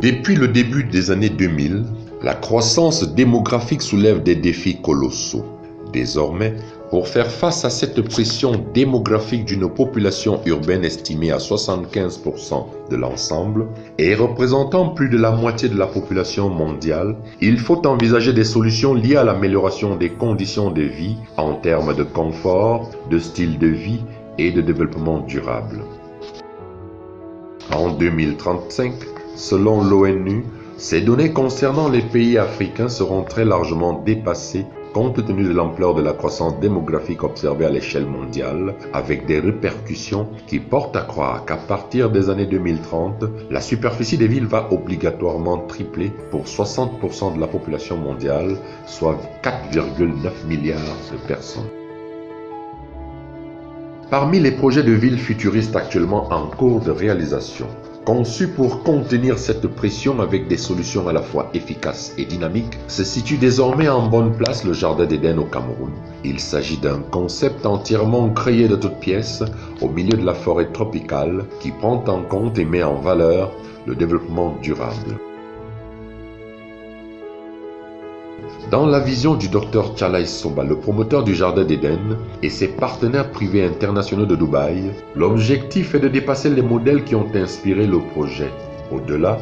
Depuis le début des années 2000, la croissance démographique soulève des défis colossaux. Désormais, pour faire face à cette pression démographique d'une population urbaine estimée à 75% de l'ensemble et représentant plus de la moitié de la population mondiale, il faut envisager des solutions liées à l'amélioration des conditions de vie en termes de confort, de style de vie et de développement durable. En 2035, selon l'ONU, ces données concernant les pays africains seront très largement dépassées compte tenu de l'ampleur de la croissance démographique observée à l'échelle mondiale, avec des répercussions qui portent à croire qu'à partir des années 2030, la superficie des villes va obligatoirement tripler pour 60% de la population mondiale, soit 4,9 milliards de personnes. Parmi les projets de villes futuristes actuellement en cours de réalisation, conçus pour contenir cette pression avec des solutions à la fois efficaces et dynamiques, se situe désormais en bonne place le Jardin d'Éden au Cameroun. Il s'agit d'un concept entièrement créé de toutes pièces au milieu de la forêt tropicale qui prend en compte et met en valeur le développement durable. Dans la vision du Dr Tchalai Soba, le promoteur du Jardin d'Éden et ses partenaires privés internationaux de Dubaï, l'objectif est de dépasser les modèles qui ont inspiré le projet. Au-delà,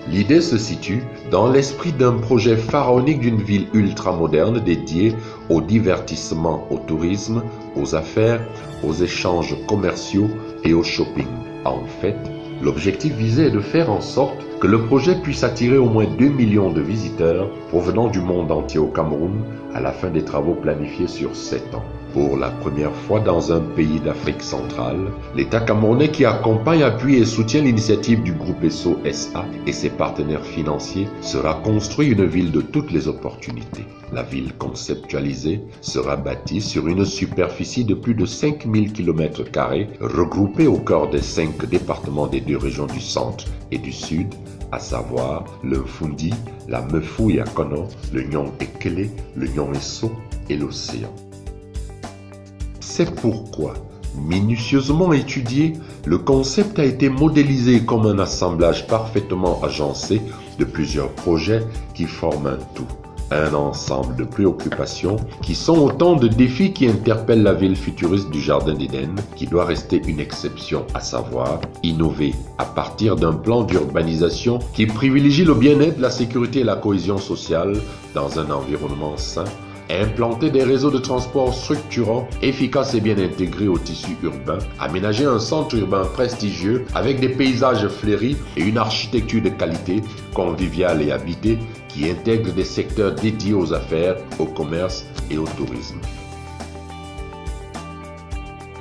l'idée se situe dans l'esprit d'un projet pharaonique d'une ville ultra-moderne dédiée au divertissement, au tourisme, aux affaires, aux échanges commerciaux et au shopping. En fait, l'objectif visé est de faire en sorte que le projet puisse attirer au moins 2 millions de visiteurs provenant du monde entier au Cameroun à la fin des travaux planifiés sur 7 ans. Pour la première fois dans un pays d'Afrique centrale, l'État camerounais qui accompagne, appuie et soutient l'initiative du groupe ESSO SA et ses partenaires financiers sera construit une ville de toutes les opportunités. La ville conceptualisée sera bâtie sur une superficie de plus de 5000 km², regroupée au cœur des 5 départements des 2 régions du centre et du sud, à savoir le Mfundi, la Mefou-Yakono, le Nyong-Ekele, le Nyong-Esso et l'océan. C'est pourquoi, minutieusement étudié, le concept a été modélisé comme un assemblage parfaitement agencé de plusieurs projets qui forment un tout. Un ensemble de préoccupations qui sont autant de défis qui interpellent la ville futuriste du Jardin d'Éden, qui doit rester une exception, à savoir innover à partir d'un plan d'urbanisation qui privilégie le bien-être, la sécurité et la cohésion sociale dans un environnement sain, implanter des réseaux de transport structurants, efficaces et bien intégrés au tissu urbain, aménager un centre urbain prestigieux avec des paysages fleuris et une architecture de qualité, conviviale et habitée, qui intègre des secteurs dédiés aux affaires, au commerce et au tourisme.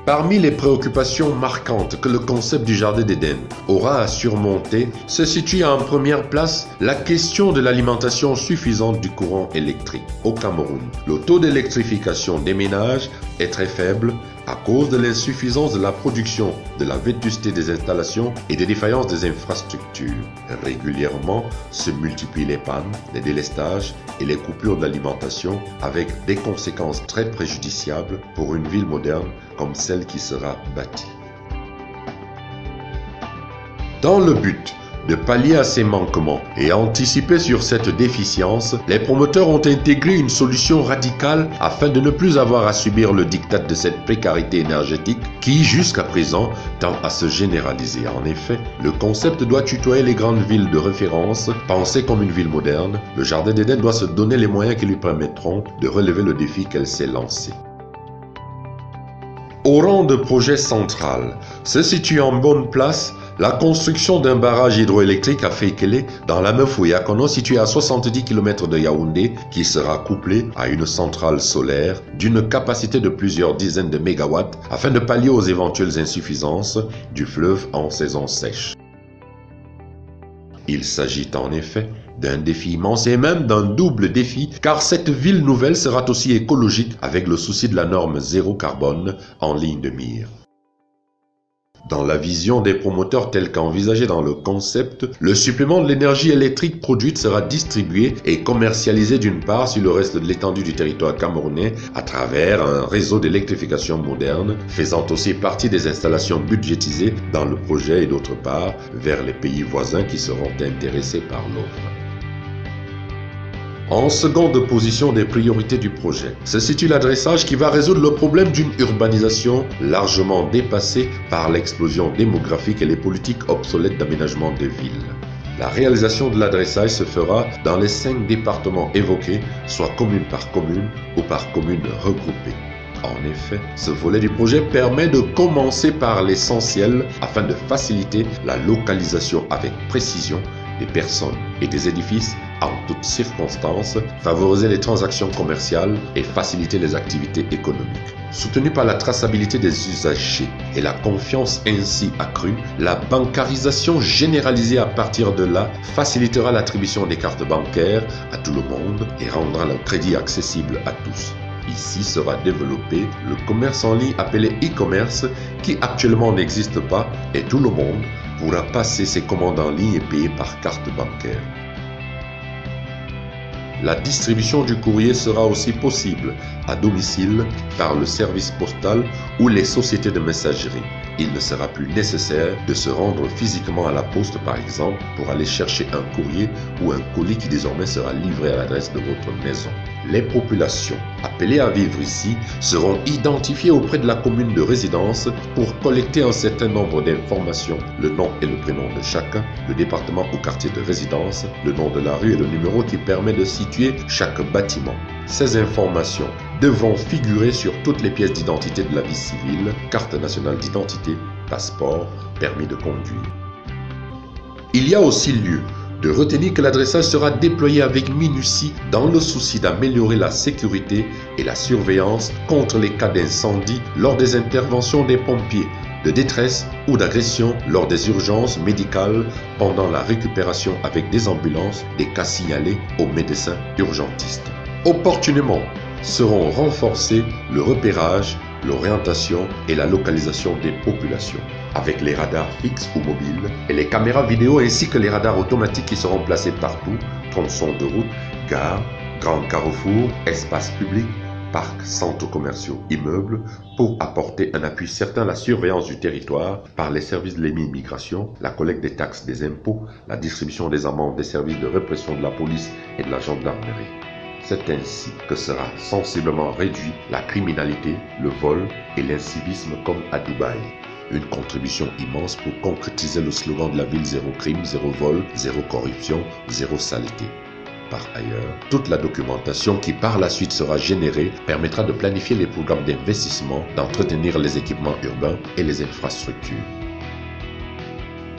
Parmi les préoccupations marquantes que le concept du Jardin d'Éden aura à surmonter, se situe en première place la question de l'alimentation suffisante du courant électrique. Au Cameroun, le taux d'électrification des ménages est très faible à cause de l'insuffisance de la production, de la vétusté des installations et des défaillances des infrastructures. Régulièrement se multiplient les pannes, les délestages et les coupures d'alimentation avec des conséquences très préjudiciables pour une ville moderne comme celle qui sera bâtie. Dans le but de pallier à ces manquements et anticiper sur cette déficience, les promoteurs ont intégré une solution radicale afin de ne plus avoir à subir le diktat de cette précarité énergétique qui, jusqu'à présent, tend à se généraliser. En effet, le concept doit tutoyer les grandes villes de référence, pensées comme une ville moderne. Le Jardin d'Éden doit se donner les moyens qui lui permettront de relever le défi qu'elle s'est lancé. Au rang de projet central, se situe en bonne place la construction d'un barrage hydroélectrique à Feikele dans la Mefou-Yakono situé à 70 km de Yaoundé qui sera couplé à une centrale solaire d'une capacité de plusieurs dizaines de mégawatts afin de pallier aux éventuelles insuffisances du fleuve en saison sèche. Il s'agit en effet d'un défi immense et même d'un double défi car cette ville nouvelle sera aussi écologique avec le souci de la norme zéro carbone en ligne de mire. Dans la vision des promoteurs telle qu'envisagée dans le concept, le supplément de l'énergie électrique produite sera distribué et commercialisé d'une part sur le reste de l'étendue du territoire camerounais à travers un réseau d'électrification moderne, faisant aussi partie des installations budgétisées dans le projet et d'autre part vers les pays voisins qui seront intéressés par l'offre. En seconde position des priorités du projet se situe l'adressage qui va résoudre le problème d'une urbanisation largement dépassée par l'explosion démographique et les politiques obsolètes d'aménagement des villes. La réalisation de l'adressage se fera dans les 5 départements évoqués, soit commune par commune ou par commune regroupée. En effet, ce volet du projet permet de commencer par l'essentiel afin de faciliter la localisation avec précision des personnes et des édifices en toutes circonstances, favoriser les transactions commerciales et faciliter les activités économiques. Soutenu par la traçabilité des usagers et la confiance ainsi accrue, la bancarisation généralisée à partir de là facilitera l'attribution des cartes bancaires à tout le monde et rendra le crédit accessible à tous. Ici sera développé le commerce en ligne appelé e-commerce qui actuellement n'existe pas et tout le monde pourra passer ses commandes en ligne et payer par carte bancaire. La distribution du courrier sera aussi possible à domicile par le service postal ou les sociétés de messagerie. Il ne sera plus nécessaire de se rendre physiquement à la poste par exemple pour aller chercher un courrier ou un colis qui désormais sera livré à l'adresse de votre maison. Les populations appelées à vivre ici seront identifiées auprès de la commune de résidence pour collecter un certain nombre d'informations, le nom et le prénom de chacun, le département ou quartier de résidence, le nom de la rue et le numéro qui permet de situer chaque bâtiment. Ces informations devront figurer sur toutes les pièces d'identité de la vie civile, carte nationale d'identité, passeport, permis de conduire. Il y a aussi lieu de retenir que l'adressage sera déployé avec minutie dans le souci d'améliorer la sécurité et la surveillance contre les cas d'incendie lors des interventions des pompiers, de détresse ou d'agression lors des urgences médicales pendant la récupération avec des ambulances des cas signalés aux médecins urgentistes. Opportunément seront renforcés le repérage, l'orientation et la localisation des populations, avec les radars fixes ou mobiles et les caméras vidéo ainsi que les radars automatiques qui seront placés partout, tronçons de route, gares, grands carrefours, espaces publics, parcs, centres commerciaux, immeubles, pour apporter un appui certain à la surveillance du territoire par les services de l'immigration, la collecte des taxes des impôts, la distribution des amendes des services de répression de la police et de la gendarmerie. C'est ainsi que sera sensiblement réduit la criminalité, le vol et l'incivisme comme à Dubaï. Une contribution immense pour concrétiser le slogan de la ville zéro crime, zéro vol, zéro corruption, zéro saleté. Par ailleurs, toute la documentation qui par la suite sera générée permettra de planifier les programmes d'investissement, d'entretenir les équipements urbains et les infrastructures.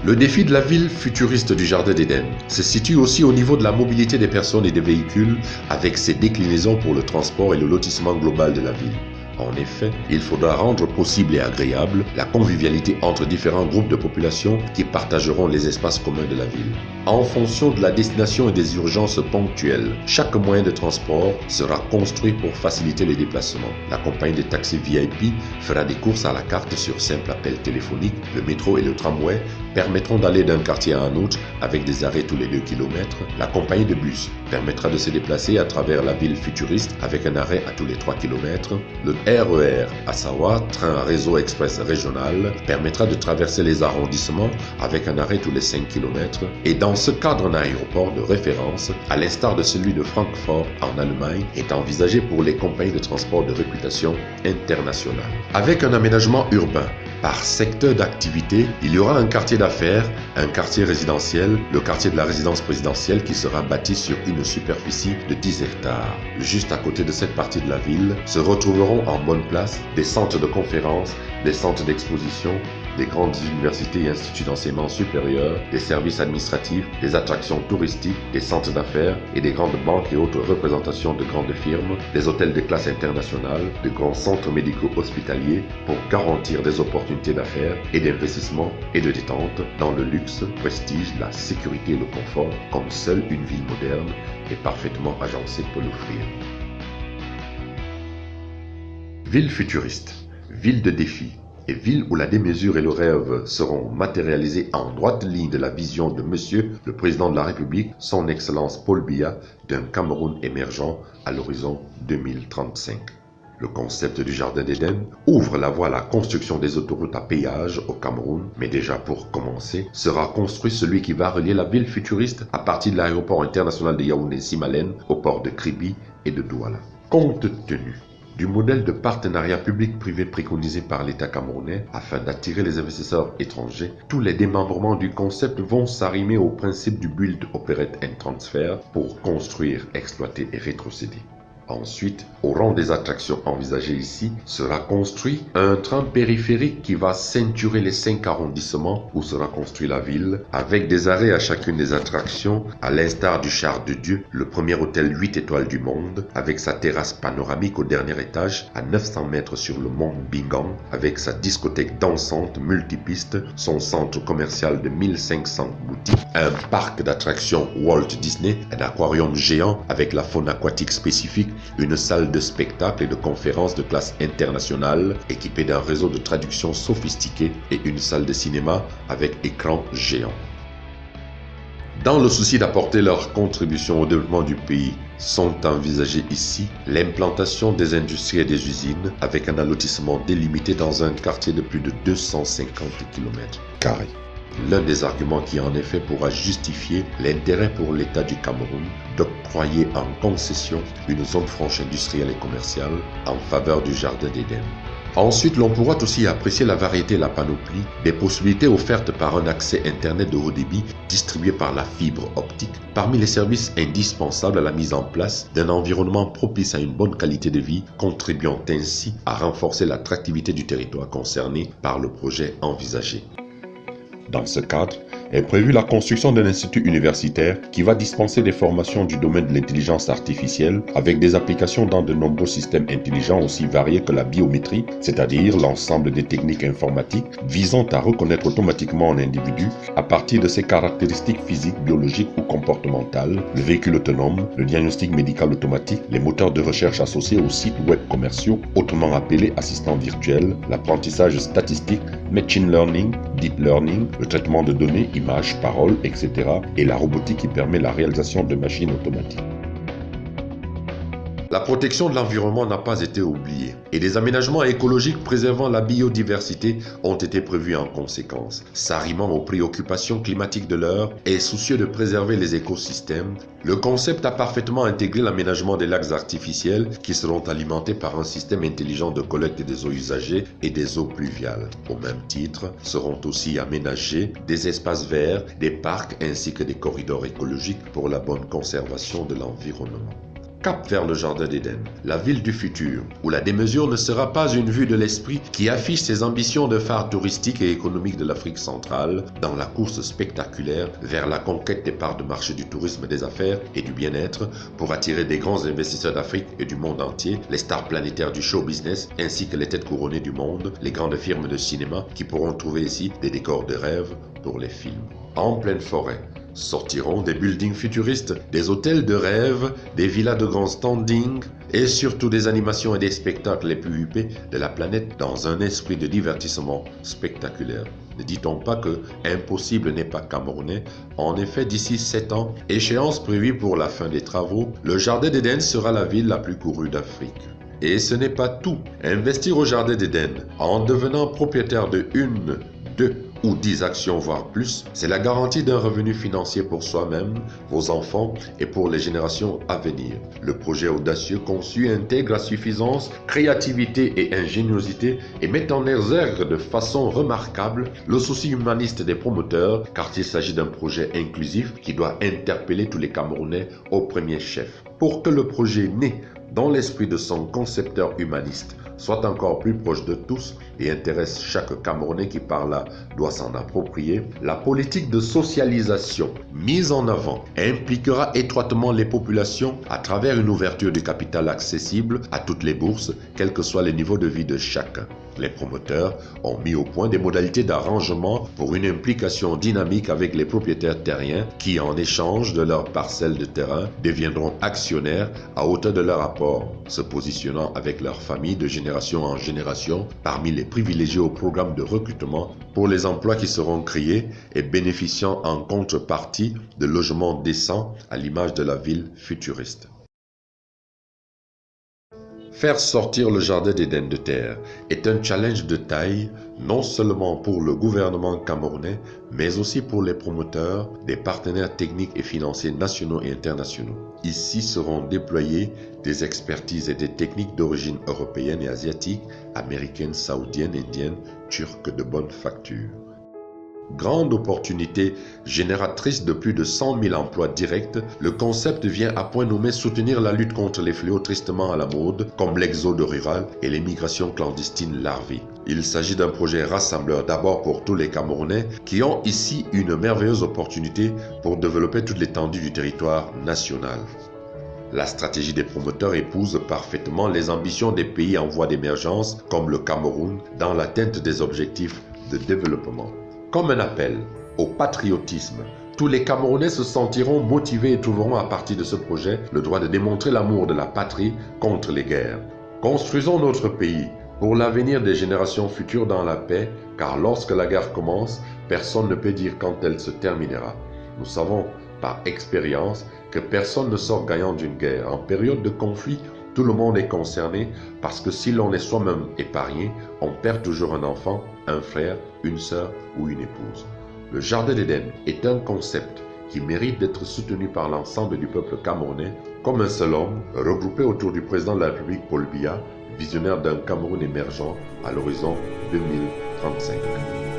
Le défi de la ville futuriste du Jardin d'Éden se situe aussi au niveau de la mobilité des personnes et des véhicules avec ses déclinaisons pour le transport et le lotissement global de la ville. En effet, il faudra rendre possible et agréable la convivialité entre différents groupes de population qui partageront les espaces communs de la ville. En fonction de la destination et des urgences ponctuelles, chaque moyen de transport sera construit pour faciliter les déplacements. La compagnie de taxis VIP fera des courses à la carte sur simple appel téléphonique. Le métro et le tramway permettront d'aller d'un quartier à un autre avec des arrêts tous les 2 km. La compagnie de bus permettra de se déplacer à travers la ville futuriste avec un arrêt à tous les 3 km. Le RER, à savoir Train à Réseau Express Régional, permettra de traverser les arrondissements avec un arrêt tous les 5 km. Et dans ce cadre, un aéroport de référence, à l'instar de celui de Francfort en Allemagne, est envisagé pour les compagnies de transport de réputation internationale. Avec un aménagement urbain, par secteur d'activité, il y aura un quartier d'affaires, un quartier résidentiel, le quartier de la résidence présidentielle qui sera bâti sur une superficie de 10 hectares. Juste à côté de cette partie de la ville se retrouveront en bonne place des centres de conférences, des centres d'exposition, des grandes universités et instituts d'enseignement supérieur, des services administratifs, des attractions touristiques, des centres d'affaires et des grandes banques et autres représentations de grandes firmes, des hôtels de classe internationale, de grands centres médicaux hospitaliers pour garantir des opportunités d'affaires et d'investissement et de détente dans le luxe, prestige, la sécurité et le confort comme seule une ville moderne et parfaitement agencée peut l'offrir. Ville futuriste, ville de défis et ville où la démesure et le rêve seront matérialisés en droite ligne de la vision de Monsieur le Président de la République, Son Excellence Paul Biya, d'un Cameroun émergent à l'horizon 2035. Le concept du Jardin d'Éden ouvre la voie à la construction des autoroutes à péage au Cameroun, mais déjà pour commencer, sera construit celui qui va relier la ville futuriste à partir de l'aéroport international de Yaoundé-Simalène au port de Kribi et de Douala. Compte tenu du modèle de partenariat public-privé préconisé par l'État camerounais afin d'attirer les investisseurs étrangers, tous les démembrements du concept vont s'arrimer au principe du Build, Operate and Transfer pour construire, exploiter et rétrocéder. Ensuite, au rang des attractions envisagées ici, sera construit un tram périphérique qui va ceinturer les 5 arrondissements où sera construite la ville, avec des arrêts à chacune des attractions, à l'instar du Char de Dieu, le premier hôtel 8 étoiles du monde, avec sa terrasse panoramique au dernier étage, à 900 mètres sur le mont Bingang, avec sa discothèque dansante multipiste, son centre commercial de 1500 boutiques, un parc d'attractions Walt Disney, un aquarium géant avec la faune aquatique spécifique, une salle de spectacle et de conférences de classe internationale équipée d'un réseau de traduction sophistiqué et une salle de cinéma avec écran géant. Dans le souci d'apporter leur contribution au développement du pays, sont envisagées ici l'implantation des industries et des usines avec un allotissement délimité dans un quartier de plus de 250 km². L'un des arguments qui en effet pourra justifier l'intérêt pour l'État du Cameroun d'octroyer en concession une zone franche industrielle et commerciale en faveur du Jardin d'Éden. Ensuite, l'on pourra aussi apprécier la variété et la panoplie des possibilités offertes par un accès Internet de haut débit distribué par la fibre optique, parmi les services indispensables à la mise en place d'un environnement propice à une bonne qualité de vie, contribuant ainsi à renforcer l'attractivité du territoire concerné par le projet envisagé. Dans ce cadre, est prévue la construction d'un institut universitaire qui va dispenser des formations du domaine de l'intelligence artificielle avec des applications dans de nombreux systèmes intelligents aussi variés que la biométrie, c'est-à-dire l'ensemble des techniques informatiques visant à reconnaître automatiquement un individu à partir de ses caractéristiques physiques, biologiques ou comportementales, le véhicule autonome, le diagnostic médical automatique, les moteurs de recherche associés aux sites web commerciaux, autrement appelés assistants virtuels, l'apprentissage statistique, machine learning, deep learning, le traitement de données, images, paroles, etc. et la robotique qui permet la réalisation de machines automatiques. La protection de l'environnement n'a pas été oubliée et des aménagements écologiques préservant la biodiversité ont été prévus en conséquence. S'arrimant aux préoccupations climatiques de l'heure et soucieux de préserver les écosystèmes, le concept a parfaitement intégré l'aménagement des lacs artificiels qui seront alimentés par un système intelligent de collecte des eaux usagées et des eaux pluviales. Au même titre, seront aussi aménagés des espaces verts, des parcs ainsi que des corridors écologiques pour la bonne conservation de l'environnement. Cap vers le Jardin d'Éden, la ville du futur, où la démesure ne sera pas une vue de l'esprit qui affiche ses ambitions de phare touristique et économique de l'Afrique centrale dans la course spectaculaire vers la conquête des parts de marché du tourisme, des affaires et du bien-être pour attirer des grands investisseurs d'Afrique et du monde entier, les stars planétaires du show business ainsi que les têtes couronnées du monde, les grandes firmes de cinéma qui pourront trouver ici des décors de rêve pour les films. En pleine forêt, sortiront des buildings futuristes, des hôtels de rêve, des villas de grand standing et surtout des animations et des spectacles les plus huppés de la planète dans un esprit de divertissement spectaculaire. Ne dit-on pas que impossible n'est pas camerounais? En effet, d'ici 7 ans, échéance prévue pour la fin des travaux, le Jardin d'Éden sera la ville la plus courue d'Afrique. Et ce n'est pas tout. Investir au Jardin d'Éden en devenant propriétaire de 1, 2 ou 10 actions voire plus, c'est la garantie d'un revenu financier pour soi-même, vos enfants et pour les générations à venir. Le projet audacieux conçu intègre à suffisance créativité et ingéniosité et met en exergue de façon remarquable le souci humaniste des promoteurs car il s'agit d'un projet inclusif qui doit interpeller tous les Camerounais au premier chef. Pour que le projet né dans l'esprit de son concepteur humaniste soit encore plus proche de tous et intéresse chaque Camerounais qui par là doit s'en approprier, la politique de socialisation mise en avant impliquera étroitement les populations à travers une ouverture du capital accessible à toutes les bourses, quel que soit le niveau de vie de chacun. Les promoteurs ont mis au point des modalités d'arrangement pour une implication dynamique avec les propriétaires terriens qui, en échange de leurs parcelles de terrain, deviendront actionnaires à hauteur de leur apport, se positionnant avec leur famille de génération génération en génération parmi les privilégiés au programme de recrutement pour les emplois qui seront créés et bénéficiant en contrepartie de logements décents à l'image de la ville futuriste. Faire sortir le jardin d'Éden de terre est un challenge de taille, non seulement pour le gouvernement camerounais, mais aussi pour les promoteurs, des partenaires techniques et financiers nationaux et internationaux. Ici seront déployées des expertises et des techniques d'origine européenne et asiatique, américaine, saoudienne, indienne, turque de bonne facture. Grande opportunité génératrice de plus de 100 000 emplois directs, le concept vient à point nommé soutenir la lutte contre les fléaux tristement à la mode, comme l'exode rural et l'émigration clandestine larvée. Il s'agit d'un projet rassembleur d'abord pour tous les Camerounais qui ont ici une merveilleuse opportunité pour développer toute l'étendue du territoire national. La stratégie des promoteurs épouse parfaitement les ambitions des pays en voie d'émergence comme le Cameroun dans l'atteinte des objectifs de développement. Comme un appel au patriotisme, tous les Camerounais se sentiront motivés et trouveront à partir de ce projet le droit de démontrer l'amour de la patrie contre les guerres. Construisons notre pays pour l'avenir des générations futures dans la paix, car lorsque la guerre commence, personne ne peut dire quand elle se terminera. Nous savons par expérience que personne ne sort gagnant d'une guerre. En période de conflit, tout le monde est concerné parce que si l'on est soi-même épargné, on perd toujours un enfant, un frère, une sœur ou une épouse. Le Jardin d'Éden est un concept qui mérite d'être soutenu par l'ensemble du peuple camerounais comme un seul homme, regroupé autour du président de la République Paul Biya, visionnaire d'un Cameroun émergent à l'horizon 2035.